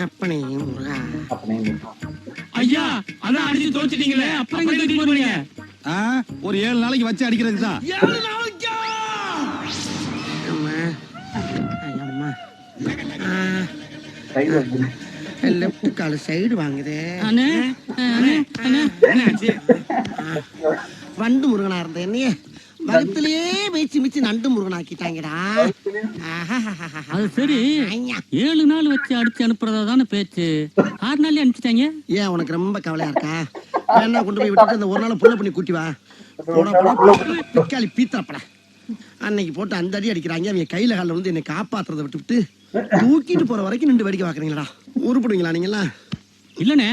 அப்பனே முருகா. ஐயா அதான் அடிச்சு தோச்சிட்டீங்களே, அப்புறம் எங்க தூக்கிட்டு போறீங்க? ஒரு 7 நாளைக்கு வச்சு அடிக்கிறதுக்கு தான். 7 நாளைக்கா? அம்மா அம்மா லெப்ட் கால் சைடு வாங்குதே. அண்ணே அண்ணே அண்ணே என்னாச்சு? வண்டு முருகனா இருந்த என்னைய வகுத்திலேயே மிச்சு மிச்சு நண்டு முருகன் ஆக்கிட்டாங்கடா. அது சரி, 7 நாள் வச்சு அடிச்சு அனுப்புறதா தானே பேச்சு. 6 நாள்லயே அனுப்பிச்சிட்டாங்க. ஏன் உனக்கு ரொம்ப கவலையா இருக்கா? என்ன கொண்டு போய் விட்டுட்டு அந்த ஒரு நாள் புள்ள பண்ணி கூட்டி வா. பிக்காளி பீத்தப்பட அன்னைக்கு போட்டு அந்த அடி அடிக்கிறாங்க. அவங்க கையில காலில் வந்து என்னை காப்பாத்துறதை விட்டுவிட்டு தூக்கிட்டு போற வரைக்கும் நின்று வேடிக்கை பாக்குறீங்களா? உருப்பிடுவீங்களா நீங்களா? இல்லண்ணே,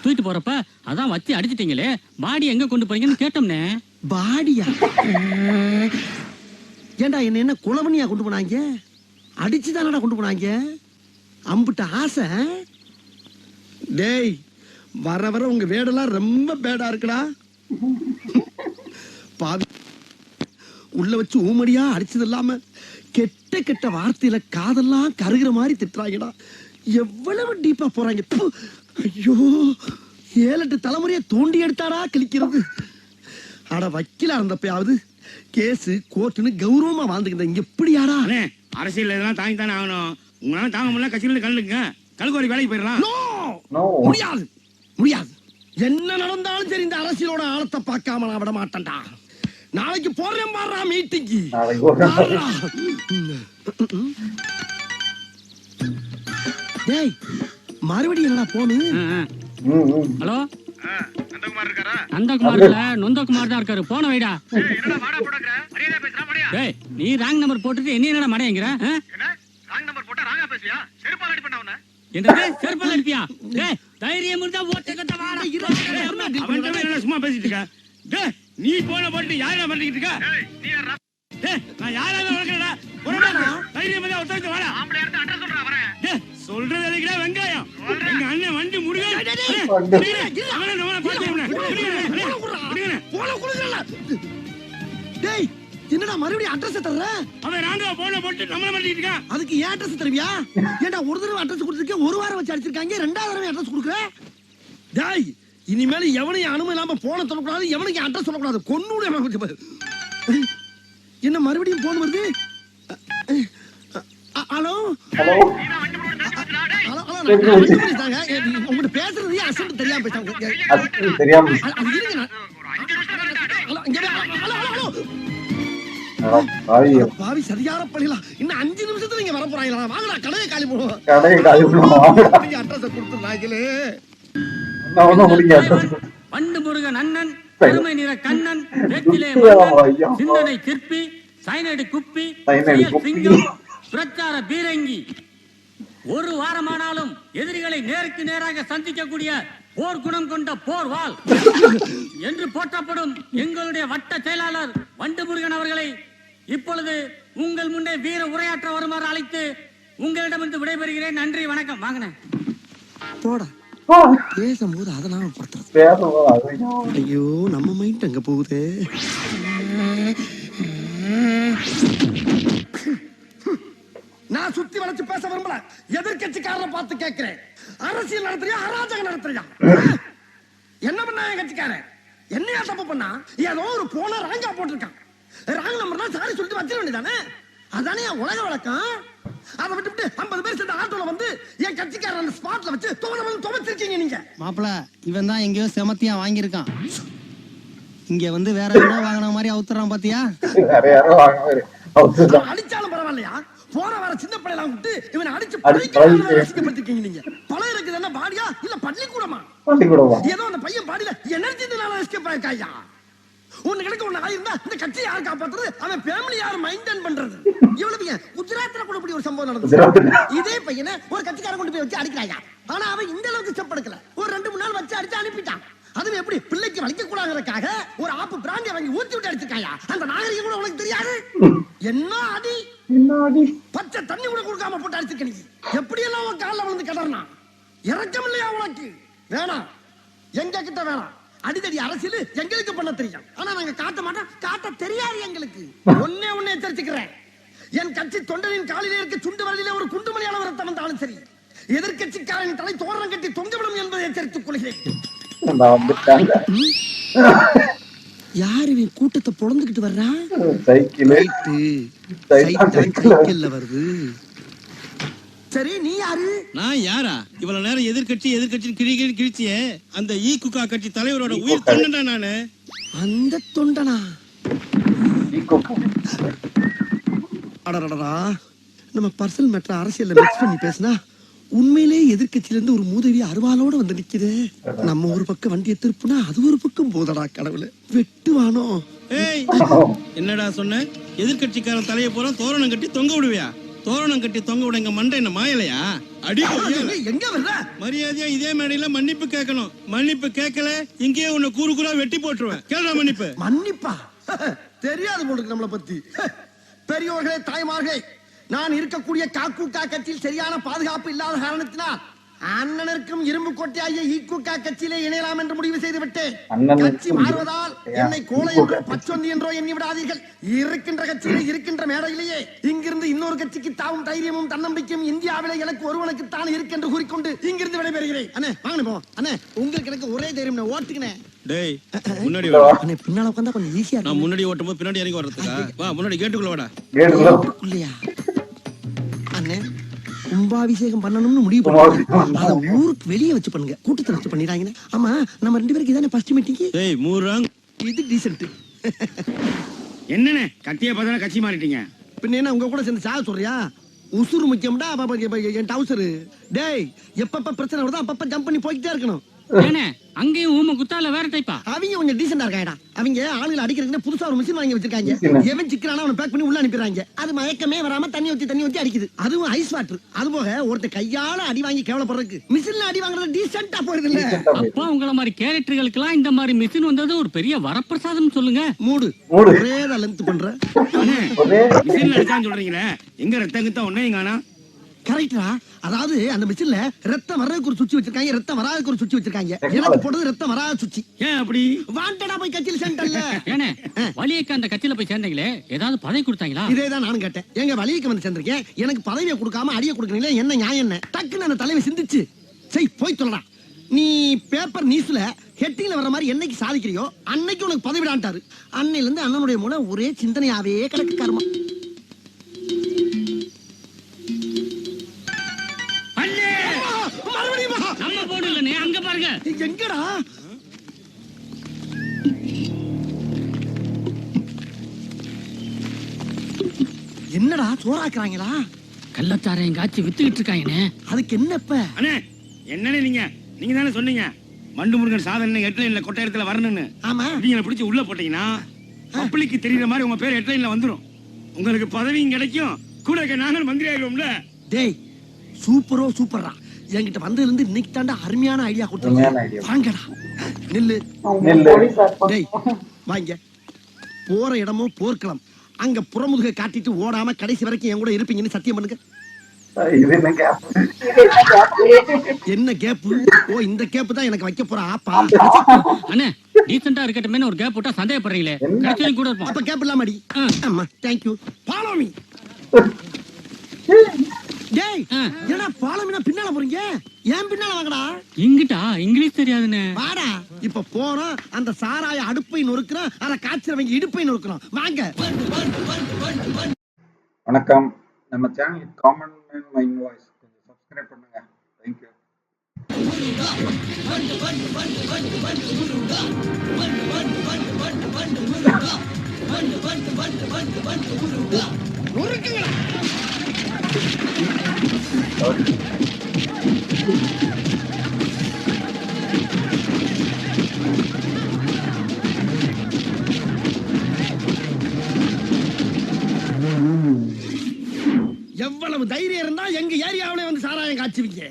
தூக்கிட்டு போறப்ப அதான் வச்சு அடிச்சிட்டீங்களே, பாடி எங்க கொண்டு போறீங்கன்னு கேட்டோம்னே. பாடியா? ஏண்டா என்ன குளமணியா கொண்டு போனாங்க? அடிச்சுதானடா கொண்டு போனாங்க. அம்புட்ட ஆசை. டேய், வர வர உங்க வேடெல்லாம் ரொம்ப பேடா இருக்குடா. பாவி உள்ள வச்சு ஊமடியா அடிச்சது இல்லாம கெட்ட கெட்ட வார்த்தையில காதெல்லாம் கருகிற மாதிரி திட்டுறாங்கடா. எவ்வளவு டீப்பா போறாங்க. ஐயோ, 7-8 தலைமுறையை தோண்டி எடுத்தாடா கிழிக்கிறது. அட வக்கீலா இருந்தப்பயாவது கேஸ் கோர்ட்டுன்னு கௌரவமா வாழ்ந்துக்கிட்ட இங்க எப்படியாடா? அரசியல் இதெல்லாம் தாங்கி தானே ஆகணும். உங்களால தாங்க முடியல, கட்சியில கல்லுங்க கல்குவாரி வேலைக்கு போயிடலாம். முடியாது முடியாது. என்ன நடந்தாலும் சரி, இந்த அரசியலோட ஆழத்தை பார்க்காம நான் விட மாட்டேன்டா. நாளைக்கு போறேன் பாடுறா மீட்டிங்கு. டேய், மறுபடியும் என்னடா போனு? ஹலோ, நந்தகுமார் இல்ல, நொந்தகுமார் தான் இருக்காரு. போன வைடா. டேய், நீ ராங் நம்பர் போட்டுட்டு என்ன என்னடா மடையங்கற? என்னது செருப்பால அடிப்பியா? டேய், தைரியம் இருந்தா ஓட்ட கட்ட வாடா. அவன்கிட்ட என்ன சும்மா பேசிட்டு இருக்க? டேய், நீ போன போட்டு யாரா பண்ணிட்டு இருக்க? டேய், நான் யாரால வளர்க்கறடா? போடா, தைரியம் இருந்தா ஒருத்தங்க வாடா. ஆம்பளை எடுத்து அட்ரஸ் சொல்றா வரேன். டேய், சொல்றது எதுக்குடா வெங்காயம்? எங்க அண்ணன் வண்டி முருகன். அவன நம்ம பாத்துறோம். போல குடுங்கல. டேய், என்னடா மறுபடியும் அட்ரஸ் தர்ற? அவன் ராங்கா போன போட்டு நம்மள பண்ணிட்டு இருக்கான். அதுக்கு ஏன் அட்ரஸ் தருவியா? ஏண்டா ஒரு தடவை அட்ரஸ் கொடுத்துருக்கேன், ஒரு வாரம் வச்சு அடிச்சிருக்காங்க, 2வது தடவை அட்ரஸ் கொடுக்குற? டேய், இனிமேல் எவனையும் அனுமதி இல்லாம போன சொல்லக்கூடாது, எவனுக்கு அட்ரஸ் சொல்லக்கூடாது. கொன்னுடைய என்ன மறுபடியும் போன் வருது? ஹலோ ஹலோ, உங்ககிட்ட பேசுறது அசல் தெரியாம பேசாம. பாவி சரியான பள்ளிலாம். இன்னும் 5 நிமிஷத்துல நீங்க வர போறாங்களா? வாங்கடா, கடையை காலி பண்ணுவோம். அட்ரஸ் கொடுத்துருந்தாங்களே. வண்டு முருகன் அண்ணன், பெருமை நிற கண்ணன், வெற்றிலே மன்னன், சிந்தனை சிற்பி, சைனடி குப்பி, சிங்கம், பிரச்சார பீரங்கி. ஒரு வாரமானாலும் எதிரிகளை நேருக்கு நேராக சந்திக்கக்கூடிய போர் குணம் கொண்ட போர்வாள் என்று போற்றப்படும் எங்களுடைய வட்ட செயலாளர் வண்டு முருகன் அவர்களை இப்பொழுது உங்கள் முன்னே வீர உரையாற்ற வருமாறு அழைத்து உங்களிடமிருந்து விடைபெறுகிறேன். நன்றி, வணக்கம். வாங்கினேன் போடா. பேசும்போது அதை நாம படுத்துறது. ஐயோ, நம்ம மைண்ட் அங்க போகுது. நான் சுத்தி வளைச்சு பேச விரும்பல. எதிர்கட்சிக்காரரை பார்த்து கேட்கிறேன், அரசியல் நடத்துறியா அராஜகம் நடத்துறியா? என்ன பண்ணா என் கட்சிக்காரன்? என்னையா தப்பு பண்ணா? ஏதோ ஒரு போன ராங்கா போட்டிருக்கான். ராங் நம்பர்னா சாரி சொல்லிட்டு வச்சிட வேண்டியதானே? அதானே என் உலக வழக்கம். அதை விட்டு 50 பேர் சேர்ந்த ஆட்டோல வந்து என் கட்சிக்காரன் ஸ்பாட்ல வச்சு துவச்சிருக்கீங்க நீங்க. மாப்பிள, இவன் தான் எங்கேயோ செமத்தியா வாங்கியிருக்கான். இங்க வந்து வேற யாரோ வாங்கின மாதிரி அவுத்துறான் பாத்தியா? அடிச்சாலும் பரவாயில்லையா? போற வர சின்ன பிள்ளைலாம் விட்டு இவனை அடிச்சு படுத்திருக்கீங்க நீங்க. பழைய இருக்குது என்ன பாடியா இல்ல பள்ளிக்கூடமா? ஏதோ அந்த பையன் பாடியில எனர்ஜினால எஸ்கேப் ஆயிருக்காயா? ஒண்ணு கிடக்க ஒண்ணு ஆயிருந்தா இந்த கட்சி யார் காப்பாத்துறது? அவன் ஃபேமிலி யார் மெயின்டைன் பண்றது? இவ்வளவு குஜராத்ல கூட இப்படி ஒரு சம்பவம் நடந்தது. இதே பையனை ஒரு கட்சிக்காரன் கொண்டு போய் வச்சு அடிக்கிறாயா? ஆனா அவன் இந்த அளவுக்கு ஸ்டெப் எடுக்கல. ஒரு 2-3 நாள் வச்சு அடிச்சு அனுப்பிட்டான். அதுவும் எப்படி பிள்ளைக்கு வலிக்க கூடாதுக்காக ஒரு ஆப்பு பிராண்டிய வாங்கி ஊத்தி விட்டு அடிச்சிருக்காயா? அந்த நாகரிகம் கூட உனக்கு தெரியாது. என்ன அடி, பச்சை தண்ணி கூட கொடுக்காம போட்டு அடிச்சிருக்க நீ. எப்படி எல்லாம் உன் காலில் விழுந்து கிடறனா? இறக்கம் இல்லையா உனக்கு? வேணாம், எங்க கிட்ட வேணாம். அடிதடி அரசியல் எங்களுக்கு பண்ண தெரியும், ஆனா நாங்க காட்ட மாட்டோம். காட்ட தெரியாது எங்களுக்கு. ஒன்னே எச்சரிச்சுக்கிறேன், என் கட்சி தொண்டனின் காலிலே இருக்க சுண்டு வரலிலே ஒரு குண்டுமணி அளவு ரத்தம் வந்தாலும் சரி, எதிர்க்கட்சிக்காரன் தலை தோரணம் கட்டி தொங்கவிடும் என்பதை எச்சரித்துக் கொள்கிறேன். வந்துட்டாங்க. யாரு இவன் கூட்டத்தை பொழந்துகிட்டு வர்றான்? சைக்கிள் சைக்கிள்ல வருது. சரி, நீ யாரு? நான் யாரா? இவ்வளவு நேரம் எதிர்கட்சி கிழிச்சியே அந்த ஈகுகா கட்சி தலைவரோட உயிர் தொண்டனா நானு. அந்த தொண்டனா? அடடடா, நம்ம பர்சனல் மேட்டர் அரசியல்ல மிக்ஸ் பண்ணி பேசினா உண்மையிலே எதிர்கட்சியில இருந்து ஒரு மூதேவி அருவாளோட வந்து நிக்குது. நம்ம ஒரு பக்கம் வண்டியை திருப்புனா அது ஒரு பக்கம் போதடா கடவுளே, வெட்டுவானோ? ஏய், என்னடா சொன்ன? எதிர்கட்சிக்காரன் தலைய போற தோரணம் கட்டி தொங்க விடுவியா? தோரணம் கட்டி தொங்க விட எங்க மண்டை என்ன மாயலையா? அடி எங்க வர்ற? மரியாதையா இதே மேடையில மன்னிப்பு கேட்கணும். மன்னிப்பு கேட்கல இங்கேயே உன்னை கூறு கூறா வெட்டி போட்டுருவேன். கேளுடா மன்னிப்பு. மன்னிப்பா? தெரியாது போலுக்கு நம்மளை பத்தி. பெரியோர்களே, தாய்மார்களே, நான் இருக்கக்கூடிய காக்கூக்கா கட்சியில் சரியான பாதுகாப்பு இல்லாத காரணத்தினால் அண்ணனுக்கும் இரும்பு கொட்டையாகிய ஈக்குக்கா கட்சியிலே இணையலாம் என்று முடிவு செய்து விட்டேன். கட்சி மாறுவதால் என்னை கோலை என்றோ பச்சொந்தி என்றோ எண்ணி விடாதீர்கள். இருக்கின்ற கட்சியிலே இருக்கின்ற மேடையிலேயே இங்கிருந்து இன்னொரு கட்சிக்கு தாவும் தைரியமும் தன்னம்பிக்கையும் இந்தியாவிலே எனக்கு ஒருவனுக்கு தான் இருக்கு என்று கூறிக்கொண்டு இங்கிருந்து விடைபெறுகிறேன். அண்ணே வாங்க போ. அண்ணே, உங்களுக்கு எனக்கு ஒரே தைரியம், ஓட்டுக்கினே. டேய், முன்னாடி வா. அண்ணே, பின்னால உட்கார்ந்தா கொஞ்சம் ஈஸியா நான் முன்னாடி ஓட்டும்போது பின்னாடி இறங்கி வர்றதுக்கா? வா, முன்னாடி கேட்டுக்குள்ள வாடா. இல்லையா? அண்ணே, கும்பாபிஷேகம் பண்ணணும்னு முடிவு பண்ணுவாங்க. அத ஊருக்கு வெளியே வச்சு பண்ணுங்க, கூட்டத்துல வச்சு பண்ணிடாங்க. ஆமா, நம்ம ரெண்டு பேருக்கு இதானே ஃபர்ஸ்ட் மீட்டிங். டேய் மூறாங், இது டீசன்ட். என்னண்ணே கத்திய பார்த்தா கட்சி மாறிட்டீங்க? பின்ன என்ன உங்க கூட சேர்ந்து சாக சொல்றியா? உசுறு முக்கியம்டா. என் டவுசரு. டேய், எப்பப்ப பிரச்சனை வருதோ அப்பப்ப ஜம்ப் பண்ணி போய்கிட்டே இருக்கணும். ஏனே அங்கேயும் ஊம குத்தால வேற டைப்பா? அவங்க கொஞ்சம் டீசெண்டா இருக்காங்கடா. அவங்க ஆளுகளை அடிக்கிறதுக்கு புதுசா ஒரு மிஷின் வாங்கி வச்சிருக்காங்க. எவன் சிக்கறானோ அவனை பேக் பண்ணி உள்ள அனுப்பிடுறாங்க. அது மயக்கமே வராம தண்ணி ஊத்தி அடிக்குது. அதுவும் ஐஸ் வாட்டர். அது போக ஒருத்த கையால அடி வாங்கி கேவலப்படுறதுக்கு மிஷின்ல அடி வாங்குறது டீசெண்டா போயிருது இல்ல? அப்பா, உங்கள மாதிரி கேரக்டர்களுக்கெல்லாம் இந்த மாதிரி மிஷின் வந்தது ஒரு பெரிய வரப்பிரசாதம் சொல்லுங்க. மூடு ஒரே தான் லென்த் பண்ற. மிஷின்ல அடிச்சான்னு சொல்றீங்களே, எங்க ரத்தம் கிட்ட ஒன்னையும் காணா? கரெக்டா? அதாவது அந்த மிஷின்ல ரத்தம் வர்றதுக்கு ஒரு சுவிட்ச் வச்சிருக்காங்க, ரத்தம் வராதுக்கு ஒரு சுவிட்ச் வச்சிருக்காங்க. எனக்கு போடுறது ரத்தம் வராத சுவிட்ச். ஏன் அப்படி? வாண்டடா போய் கட்சியில சேர்ந்தல்ல. ஏனே வலியக்க அந்த கட்சியில போய் சேர்ந்தீங்களே, ஏதாவது பதவி கொடுத்தாங்களா? இதேதான் நானும் கேட்டேன். எங்க வலியக்க வந்து சேர்ந்திருக்கேன், எனக்கு பதவியை கொடுக்காம அடியை கொடுக்கறீங்களே, என்ன நியாயம் என்ன? டக்குன்னு அந்த தலைமை சிந்திச்சு, சரி போய் சொல்லலாம், நீ பேப்பர் நியூஸ்ல ஹெட்டிங்ல வர மாதிரி என்னைக்கு சாதிக்கிறியோ அன்னைக்கு உனக்கு பதவிடான்ட்டாரு. அன்னையில இருந்து அண்ணனுடைய மூலம் ஒரே சிந்தனையாவே கிடக்கு கர்மா. நம்ம போடு இல்லனே, அங்க பாருங்க. எங்கடா? என்னடா சோறாக்குறாங்களா? கள்ளச்சாரையும் காய்ச்சி வித்துக்கிட்டு இருக்காங்கண்ணே. அதுக்கு என்னப்ப? அண்ணே, என்னண்ணே நீங்க தானே சொன்னீங்க மண்டு முருகன் சாதனை ஹெட்லைன்ல கொட்டை இடத்துல வரணும்னு. ஆமா, நீங்க பிடிச்சி உள்ள போட்டீங்கன்னா பப்ளிக்கு தெரியுற மாதிரி உங்க பேர் ஹெட்லைன்ல வந்துரும். உங்களுக்கு பதவியும் கிடைக்கும், கூட நாங்கள் மந்திரி ஆயிடுவோம்ல. டேய், சூப்பரா என்கிட்ட வந்ததுல இருந்து இன்னைக்கு தாண்டா அருமையான ஐடியா கொடுத்துருக்கேன். வாங்கடா, நில்லு. டேய் வாங்க. போற இடமும் போர்க்களம். அங்க புறமுதுக காட்டிட்டு ஓடாம கடைசி வரைக்கும் என் கூட இருப்பீங்கன்னு சத்தியம் பண்ணுங்க. என்ன கேப்? ஓ, இந்த கேப் தான் எனக்கு வைக்க போற ஆப்பா. அண்ணே, டீசென்ட்டா இருக்கட்டுமே ஒரு கேப் போட்டா சந்தேகப்படுறீங்களே, கடைசியில கூட இருப்போம். அப்ப கேப் இல்லாம அடி. ஆமா, தேங்க் யூ. Follow me. டேய், என்னடா ஃபாலோ மீனா பின்னால போறீங்க? ஏன் பின்னால வாங்கடா? இங்கிட்டா இங்கிலீஷ் தெரியாதுன்னு. வாடா, இப்ப போறோம். அந்த சாராய அடுப்பை நொறுக்குறோம், அத காய்ச்சறவங்க இடுப்பை நொறுக்குறோம். வாங்க. வணக்கம். நம்ம channel common man mind voice கொஞ்சம் சப்ஸ்கிரைப் பண்ணுங்க. Thank you. நொறுக்குங்கடா. எவ்வளவு தைரியம் இருந்தா எங்க ஏரியாவிலே வந்து சாராயம் காய்ச்சுவீங்க?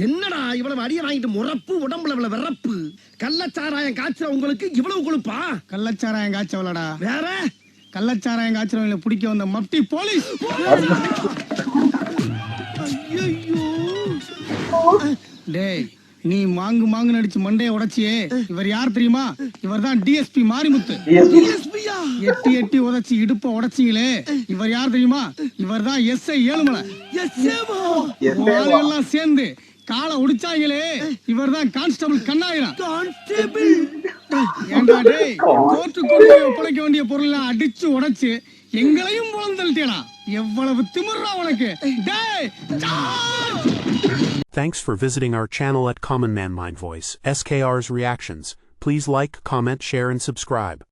என்னடா இவ்வளவு அடிய வாங்கிட்டு முறப்பு, உடம்புல இவ்வளவு விறப்பு? கள்ளச்சாராயம் காய்ச்சற உங்களுக்கு இவ்வளவு கொழுப்பா? கள்ளச்சாராயம் காய்ச்சவளடா. வேற கள்ளச்சாராயம் காய்ச்சறவங்களை பிடிக்க வந்த மப்டி போலீஸ். ஐயோ, டேய், நீ மாங்கு நடிச்சு மண்டைய உடைச்சியே இவர் யார் தெரியுமா? இவர் தான் டிஎஸ்பி மாரிமுத்து. டிஎஸ்பியா? எட்டி உடைச்சி இடுப்ப உடைச்சிங்களே இவர் யார் தெரியுமா? இவர் தான் எஸ்ஐ ஏழுமலை. எல்லாம் சேர்ந்து காலை உடிச்சாங்களே இவர் தான் கான்ஸ்டபிள் கண்ணாயிரம். கான்ஸ்டபிள் ஏண்டா டேய், கோர்ட்டுக்குள்ள ஒப்படைக்க வேண்டிய பொருளை அடிச்சு உடைச்சு எங்களையும் புலந்தள்ளிட்டேடா. எவ்வளவு திமிர்றா உனக்கு டேய். Thanks for visiting our channel at Common Man Mind Voice, SKR's Reactions. Please like, comment, share and subscribe.